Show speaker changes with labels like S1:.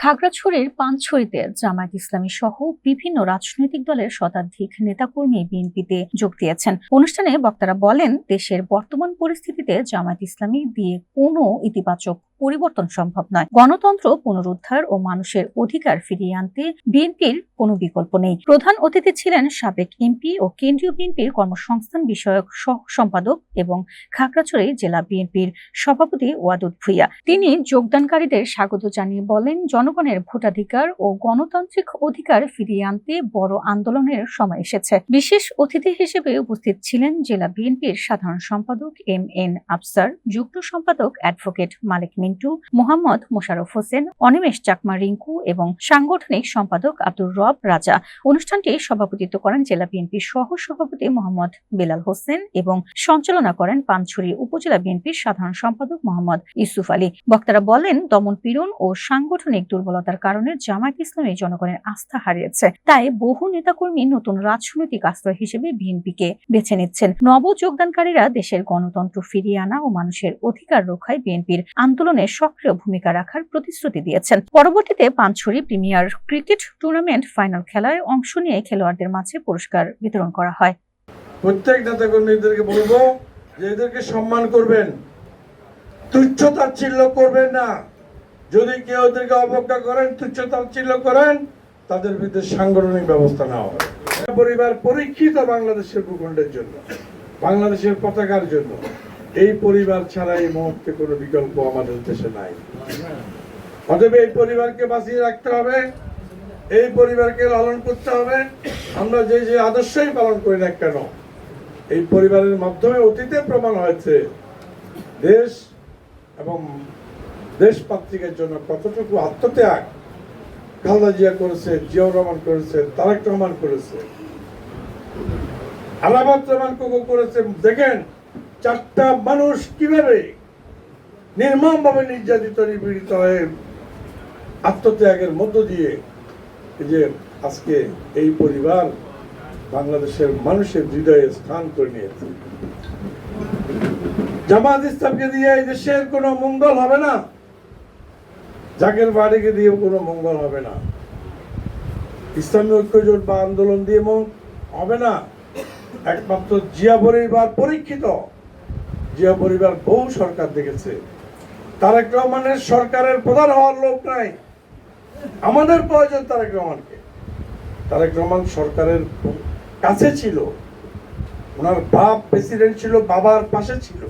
S1: খাগড়াছড়ির পানছড়িতে জামায়াত ইসলামী সহ বিভিন্ন রাজনৈতিক দলের শতাধিক নেতাকর্মী বিএনপিতে যোগ দিয়েছেন। অনুষ্ঠানে বক্তারা বলেন, দেশের বর্তমান পরিস্থিতিতে জামায়াত ইসলামী দিয়ে কোনো ইতিবাচক পরিবর্তন সম্ভব নয়। গণতন্ত্র পুনরুদ্ধার ও মানুষের অধিকার ফিরিয়ে আনতে বিএনপির কোনো বিকল্প নেই। প্রধান অতিথি ছিলেন সাবেক এমপি ও কেন্দ্রীয় বিএনপির কর্মসংস্থান বিষয়ক সহ সম্পাদক এবং খাগড়াছড়ি জেলা বিএনপির সভাপতি ওয়াদুদ ভূঁইয়া। তিনি যোগদানকারীদের স্বাগত জানিয়ে বলেন, জনগণের ভোটাধিকার ও গণতান্ত্রিক অধিকার ফিরিয়ে আনতে বড় আন্দোলনের সময় এসেছে। বিশেষ অতিথি হিসেবে উপস্থিত ছিলেন জেলা বিএনপির সাধারণ সম্পাদক এম.এন. আফসার, যুগ্ম সম্পাদক অ্যাডভোকেট মালিক মিন্টু, মোহাম্মদ মোশাররফ হোসেন, অনিমেষ চাকমা রিঙ্কু এবং সাংগঠনিক সম্পাদক আব্দুর রব রাজা। অনুষ্ঠানটি সভাপতিত্ব করেন জেলা বিএনপির সহ সভাপতি মোহাম্মদ বেলাল হোসেন এবং সঞ্চালনা করেন পানছড়ি উপজেলা বিএনপির সাধারণ সম্পাদক মোহাম্মদ ইউসুফ আলী। বক্তারা বলেন, দমন-পীড়ন ও সাংগঠনিক দুর্বলতার কারণে জামায়াত ইসলামী জনগণের আস্থা হারিয়েছে। তাই বহু নেতাকর্মী নতুন রাজনৈতিক আশ্রয় হিসেবে বিএনপিকে বেছে নিচ্ছেন। নব যোগদানকারীরা দেশের গণতন্ত্র ফিরিয়ে আনা ও মানুষের অধিকার রক্ষায় বিএনপির আন্দোলনে সক্রিয় ভূমিকা রাখার প্রতিশ্রুতি দিয়েছেন। পরবর্তীতে Panchhari premier cricket tournament final খেলায় অংশ নিয়ে খেলোয়াড়দের মাঝে পুরস্কার বিতরণ করা হয়।
S2: প্রত্যেক নেতাকর্মীদেরকে বলবো যে এদেরকে সম্মান করবেন, তুচ্ছ-তাচ্ছিল্য করবেন না। যদি কেউ ওদেরকে অবজ্ঞা করেন, তুচ্ছ-তাচ্ছিল্য করেন, তাদের বিরুদ্ধে সাংগঠনিক ব্যবস্থা নেওয়া হবে। পরিবার পরীক্ষিত বাংলাদেশের ভূখণ্ডের জন্য, বাংলাদেশের পতাকার জন্য। এই পরিবার ছাড়া এই মুহূর্তে কোনো বিকল্প আমাদের দেশে নাই। অতএব এই পরিবারকে বাঁচিয়ে রাখতে হবে, এই পরিবারকে লালন করতে হবে। আমরা যে যে আদর্শই পালন করি না কেন, এই পরিবারের মাধ্যমে অতীতে প্রমাণ হয়েছে দেশ এবং দেশপাত্রিকের জন্য কতটুকু আত্মত্যাগ খালেদা জিয়া করেছে, জিয়াউর রহমান করেছে, তারেক রহমান করেছে, আলামত রহমান করেছে। দেখেন চারটা মানুষ কিভাবে নির্মমভাবে নির্যাতিত নিপীড়িত হয়ে আত্মত্যাগের মধ্য দিয়ে যে আজকে এই পরিবার বাংলাদেশের মানুষের হৃদয়ে স্থান করে নিয়েছে। জামায়াত ইসলামকে দিয়ে এই দেশের কোনো মঙ্গল হবে না, জাকের বাড়িকে দিয়ে কোনো মঙ্গল হবে না, ইসলামী ঐক্যজোট বা আন্দোলন দিয়ে হবে না। একমাত্র জিয়া পরিবার পরীক্ষিত, জিয়া পরিবার বহু সরকার দেখেছে। তারেক রহমানের সরকারের প্রধান হওয়ার লোক নাই, আমাদের প্রয়োজন তারেক রহমানকে। তারেক রহমান সরকারের কাছে ছিল, ওনার বাপ প্রেসিডেন্ট ছিল, বাবার পাশে ছিল।